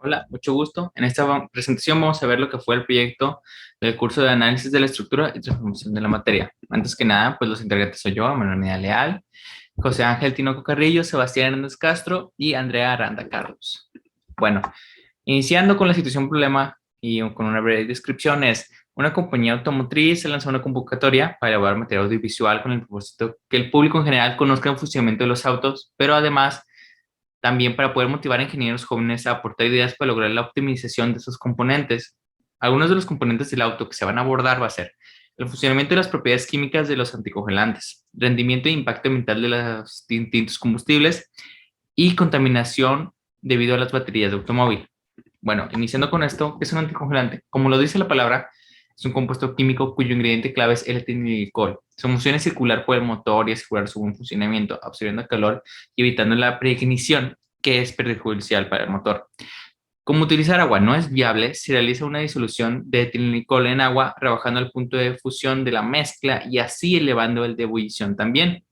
Hola, mucho gusto. En esta presentación vamos a ver lo que fue el proyecto del curso de análisis de la estructura y transformación de la materia. Antes que nada, pues los integrantes soy yo, Manuel Leal, José Ángel Tinoco Carrillo, Sebastián Hernández Castro y Andrea Aranda Carlos. Bueno, iniciando con la situación problema y con una breve descripción es, una compañía automotriz se lanzó una convocatoria para elaborar material audiovisual con el propósito que el público en general conozca el funcionamiento de los autos, pero además también para poder motivar a ingenieros jóvenes a aportar ideas para lograr la optimización de sus componentes. Algunos de los componentes del auto que se van a abordar va a ser el funcionamiento de las propiedades químicas de los anticongelantes, rendimiento e impacto ambiental de los distintos combustibles y contaminación debido a las baterías de automóvil. Bueno, iniciando con esto, ¿qué es un anticongelante? Como lo dice la palabra, es un compuesto químico cuyo ingrediente clave es el etilenglicol. Su función es circular por el motor y asegurar su buen funcionamiento, absorbiendo calor y evitando la preignición, que es perjudicial para el motor. Como utilizar agua no es viable, se realiza una disolución de etilenglicol en agua, rebajando el punto de fusión de la mezcla y así elevando el de ebullición también.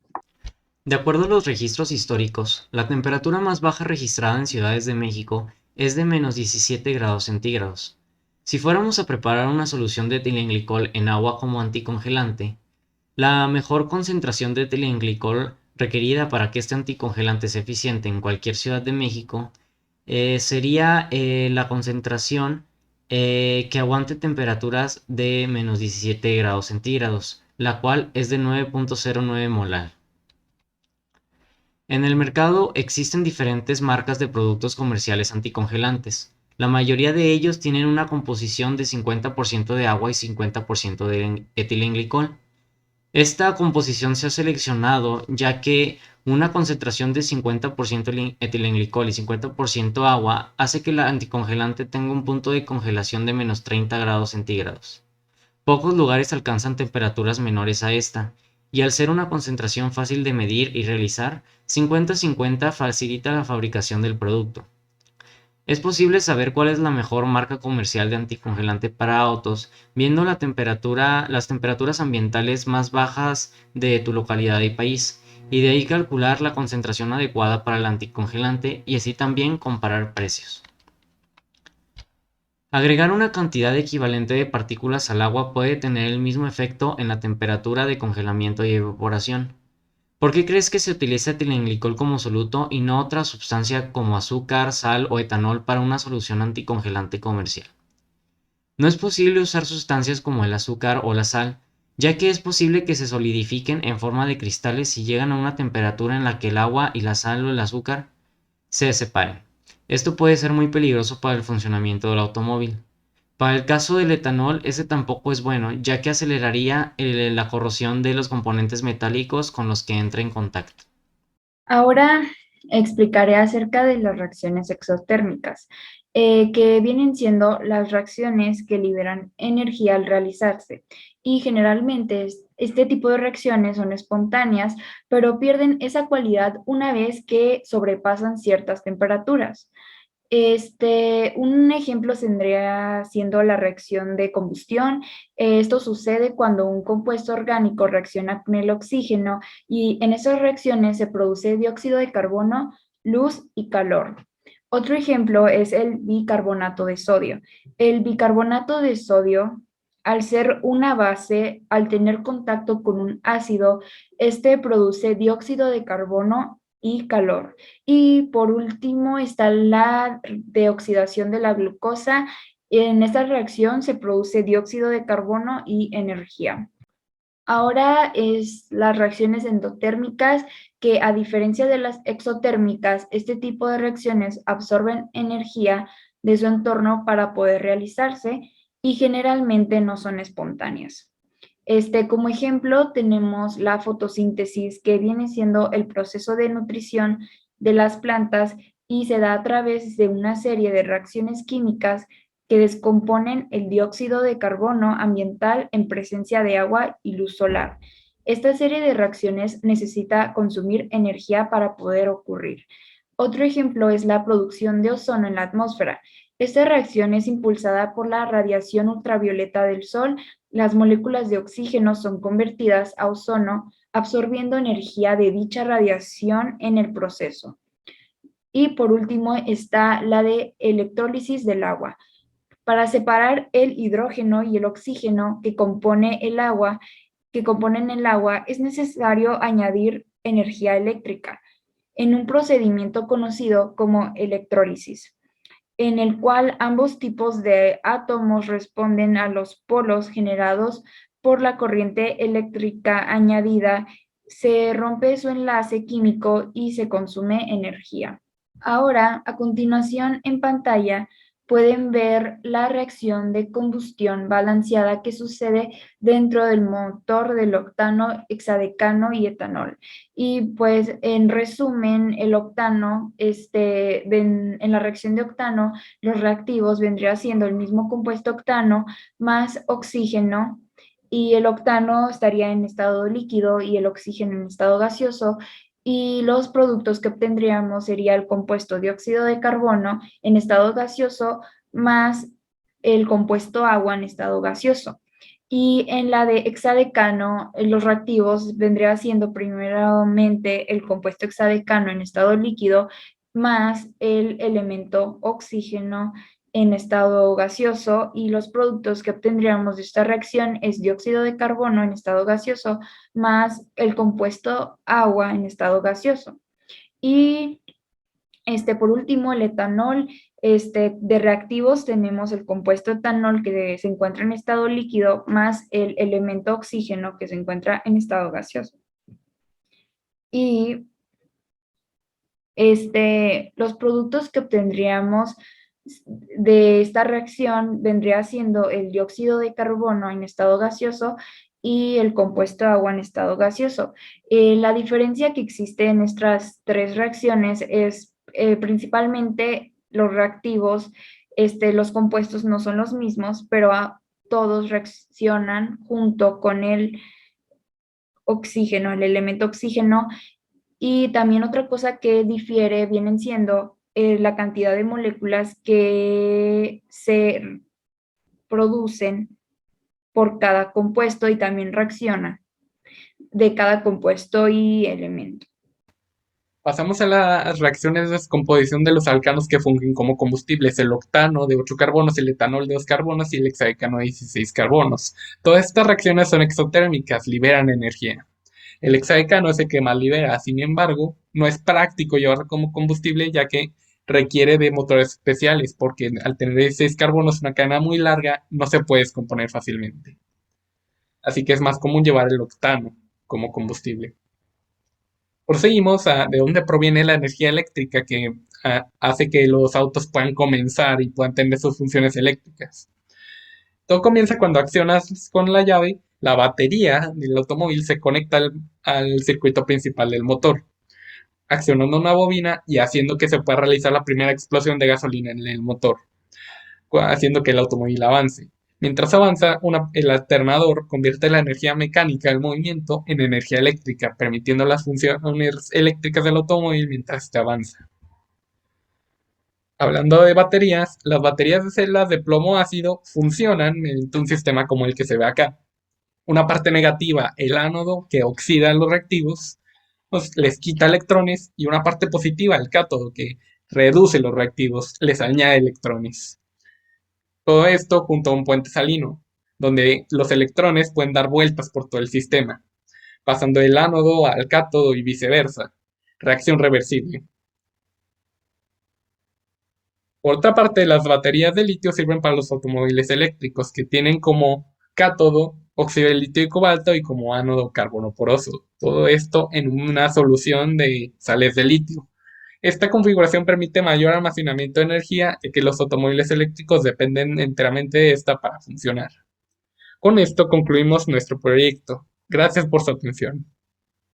De acuerdo a los registros históricos, la temperatura más baja registrada en ciudades de México es de -17 °C. Si fuéramos a preparar una solución de etilenglicol en agua como anticongelante, la mejor concentración de etilenglicol requerida para que este anticongelante sea eficiente en cualquier ciudad de México sería la concentración que aguante temperaturas de -17 °C, la cual es de 9.09 molar. En el mercado existen diferentes marcas de productos comerciales anticongelantes. La mayoría de ellos tienen una composición de 50% de agua y 50% de etilenglicol. Esta composición se ha seleccionado ya que una concentración de 50% etilenglicol y 50% agua hace que el anticongelante tenga un punto de congelación de -30 °C. Pocos lugares alcanzan temperaturas menores a esta, y al ser una concentración fácil de medir y realizar, 50-50 facilita la fabricación del producto. Es posible saber cuál es la mejor marca comercial de anticongelante para autos viendo las temperaturas ambientales más bajas de tu localidad y país, y de ahí calcular la concentración adecuada para el anticongelante y así también comparar precios. Agregar una cantidad equivalente de partículas al agua puede tener el mismo efecto en la temperatura de congelamiento y evaporación. ¿Por qué crees que se utiliza etilenglicol como soluto y no otra sustancia como azúcar, sal o etanol para una solución anticongelante comercial? No es posible usar sustancias como el azúcar o la sal, ya que es posible que se solidifiquen en forma de cristales si llegan a una temperatura en la que el agua y la sal o el azúcar se separen. Esto puede ser muy peligroso para el funcionamiento del automóvil. Para el caso del etanol, ese tampoco es bueno, ya que aceleraría la corrosión de los componentes metálicos con los que entra en contacto. Ahora explicaré acerca de las reacciones exotérmicas, que vienen siendo las reacciones que liberan energía al realizarse. Y generalmente este tipo de reacciones son espontáneas, pero pierden esa cualidad una vez que sobrepasan ciertas temperaturas. Un ejemplo tendría siendo la reacción de combustión. Esto sucede cuando un compuesto orgánico reacciona con el oxígeno y en esas reacciones se produce dióxido de carbono, luz y calor. Otro ejemplo es el bicarbonato de sodio. El bicarbonato de sodio, al ser una base, al tener contacto con un ácido, este produce dióxido de carbono y calor. Y por último está la de oxidación de la glucosa. En esta reacción se produce dióxido de carbono y energía. Ahora es las reacciones endotérmicas que a diferencia de las exotérmicas, este tipo de reacciones absorben energía de su entorno para poder realizarse y generalmente no son espontáneas. Como ejemplo, tenemos la fotosíntesis, que viene siendo el proceso de nutrición de las plantas y se da a través de una serie de reacciones químicas que descomponen el dióxido de carbono ambiental en presencia de agua y luz solar. Esta serie de reacciones necesita consumir energía para poder ocurrir. Otro ejemplo es la producción de ozono en la atmósfera. Esta reacción es impulsada por la radiación ultravioleta del Sol. Las moléculas de oxígeno son convertidas a ozono, absorbiendo energía de dicha radiación en el proceso. Y por último está la de electrólisis del agua. Para separar el hidrógeno y el oxígeno que componen el agua, es necesario añadir energía eléctrica en un procedimiento conocido como electrólisis, en el cual ambos tipos de átomos responden a los polos generados por la corriente eléctrica añadida, se rompe su enlace químico y se consume energía. Ahora, a continuación en pantalla, pueden ver la reacción de combustión balanceada que sucede dentro del motor del octano, hexadecano y etanol. Y pues en resumen, el octano, en la reacción de octano, los reactivos vendría siendo el mismo compuesto octano más oxígeno, y el octano estaría en estado líquido y el oxígeno en estado gaseoso, y los productos que obtendríamos sería el compuesto dióxido de carbono en estado gaseoso más el compuesto agua en estado gaseoso. Y en la de hexadecano, los reactivos vendría siendo primeramente el compuesto hexadecano en estado líquido más el elemento oxígeno en estado gaseoso, y los productos que obtendríamos de esta reacción es dióxido de carbono en estado gaseoso más el compuesto agua en estado gaseoso. Y por último, el etanol, de reactivos tenemos el compuesto etanol que se encuentra en estado líquido más el elemento oxígeno que se encuentra en estado gaseoso. Y los productos que obtendríamos de esta reacción vendría siendo el dióxido de carbono en estado gaseoso y el compuesto agua en estado gaseoso. La diferencia que existe en estas tres reacciones es principalmente los reactivos, los compuestos no son los mismos, pero todos reaccionan junto con el oxígeno, el elemento oxígeno. Y también otra cosa que difiere vienen siendo la cantidad de moléculas que se producen por cada compuesto y también reacciona de cada compuesto y elemento. Pasamos a las reacciones de descomposición de los alcanos que fungen como combustibles: el octano de 8 carbonos, el etanol de 2 carbonos y el hexadecano de 16 carbonos. Todas estas reacciones son exotérmicas, liberan energía. El hexadecano es el que más libera, sin embargo, no es práctico llevarlo como combustible, ya que requiere de motores especiales, porque al tener 16 carbonos, una cadena muy larga, no se puede descomponer fácilmente. Así que es más común llevar el octano como combustible. Proseguimos a de dónde proviene la energía eléctrica que hace que los autos puedan comenzar y puedan tener sus funciones eléctricas. Todo comienza cuando accionas con la llave, la batería del automóvil se conecta al circuito principal del motor, accionando una bobina y haciendo que se pueda realizar la primera explosión de gasolina en el motor, haciendo que el automóvil avance. Mientras avanza, el alternador convierte la energía mecánica del movimiento en energía eléctrica, permitiendo las funciones eléctricas del automóvil mientras este avanza. Hablando de baterías, las baterías de celdas de plomo ácido funcionan mediante un sistema como el que se ve acá. Una parte negativa, el ánodo, que oxida los reactivos, pues les quita electrones, y una parte positiva, el cátodo, que reduce los reactivos, les añade electrones. Todo esto junto a un puente salino, donde los electrones pueden dar vueltas por todo el sistema, pasando del ánodo al cátodo y viceversa. Reacción reversible. Por otra parte, las baterías de litio sirven para los automóviles eléctricos, que tienen como cátodo óxido de litio y cobalto y como ánodo carbono poroso. Todo esto en una solución de sales de litio. Esta configuración permite mayor almacenamiento de energía, ya que los automóviles eléctricos dependen enteramente de esta para funcionar. Con esto concluimos nuestro proyecto. Gracias por su atención.